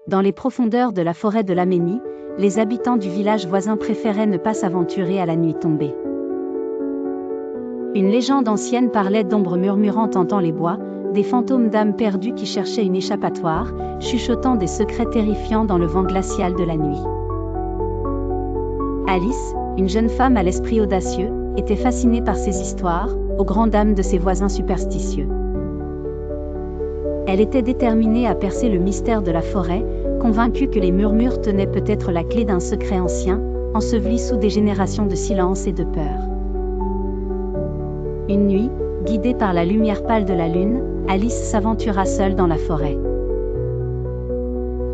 Dans les profondeurs de la forêt de l'Aménie, les habitants du village voisin préféraient ne pas s'aventurer à la nuit tombée. Une légende ancienne parlait d'ombres murmurantes dans les bois, des fantômes d'âmes perdues qui cherchaient une échappatoire, chuchotant des secrets terrifiants dans le vent glacial de la nuit. Alice, une jeune femme à l'esprit audacieux, était fascinée par ces histoires, aux grandes dames de ses voisins superstitieux. Elle était déterminée à percer le mystère de la forêt, convaincue que les murmures tenaient peut-être la clé d'un secret ancien, enseveli sous des générations de silence et de peur. Une nuit, guidée par la lumière pâle de la lune, Alice s'aventura seule dans la forêt.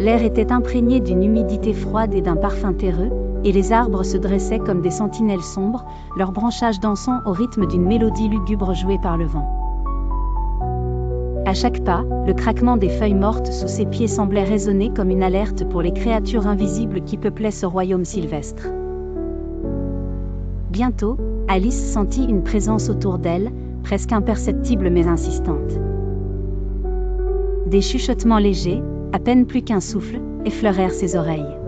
L'air était imprégné d'une humidité froide et d'un parfum terreux, et les arbres se dressaient comme des sentinelles sombres, leurs branchages dansant au rythme d'une mélodie lugubre jouée par le vent. À chaque pas, le craquement des feuilles mortes sous ses pieds semblait résonner comme une alerte pour les créatures invisibles qui peuplaient ce royaume sylvestre. Bientôt, Alice sentit une présence autour d'elle, presque imperceptible mais insistante. Des chuchotements légers, à peine plus qu'un souffle, effleurèrent ses oreilles.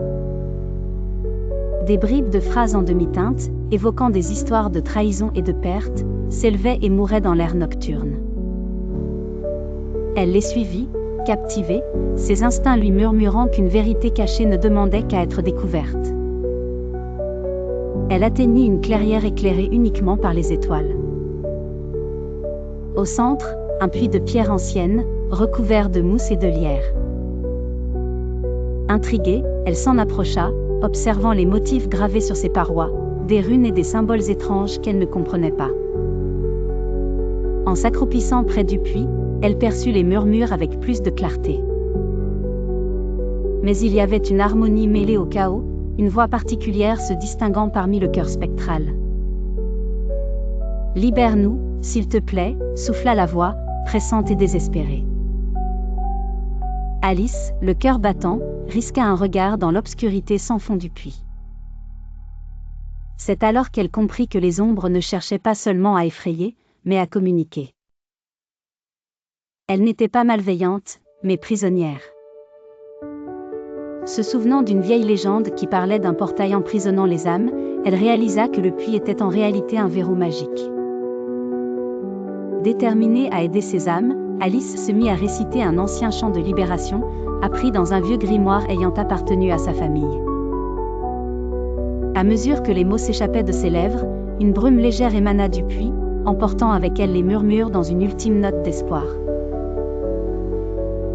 Des bribes de phrases en demi-teinte, évoquant des histoires de trahison et de perte, s'élevaient et mouraient dans l'air nocturne. Elle les suivit, captivée, ses instincts lui murmurant qu'une vérité cachée ne demandait qu'à être découverte. Elle atteignit une clairière éclairée uniquement par les étoiles. Au centre, un puits de pierre ancienne, recouvert de mousse et de lierre. Intriguée, elle s'en approcha, observant les motifs gravés sur ses parois, des runes et des symboles étranges qu'elle ne comprenait pas. En s'accroupissant près du puits, elle perçut les murmures avec plus de clarté. Mais il y avait une harmonie mêlée au chaos, une voix particulière se distinguant parmi le chœur spectral. « Libère-nous, s'il te plaît », souffla la voix, pressante et désespérée. Alice, le cœur battant, risqua un regard dans l'obscurité sans fond du puits. C'est alors qu'elle comprit que les ombres ne cherchaient pas seulement à effrayer, mais à communiquer. Elles n'étaient pas malveillantes, mais prisonnières. Se souvenant d'une vieille légende qui parlait d'un portail emprisonnant les âmes, elle réalisa que le puits était en réalité un verrou magique. Déterminée à aider ses âmes, Alice se mit à réciter un ancien chant de libération, appris dans un vieux grimoire ayant appartenu à sa famille. À mesure que les mots s'échappaient de ses lèvres, une brume légère émana du puits, emportant avec elle les murmures dans une ultime note d'espoir.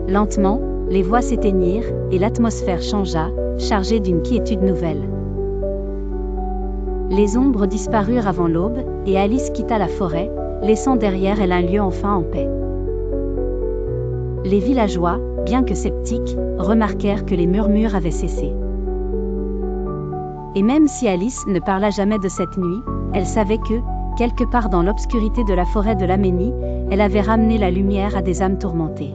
Lentement, les voix s'éteignirent, et l'atmosphère changea, chargée d'une quiétude nouvelle. Les ombres disparurent avant l'aube, et Alice quitta la forêt, laissant derrière elle un lieu enfin en paix. Les villageois, bien que sceptiques, remarquèrent que les murmures avaient cessé. Et même si Alice ne parla jamais de cette nuit, elle savait que, quelque part dans l'obscurité de la forêt de l'Aménie, elle avait ramené la lumière à des âmes tourmentées.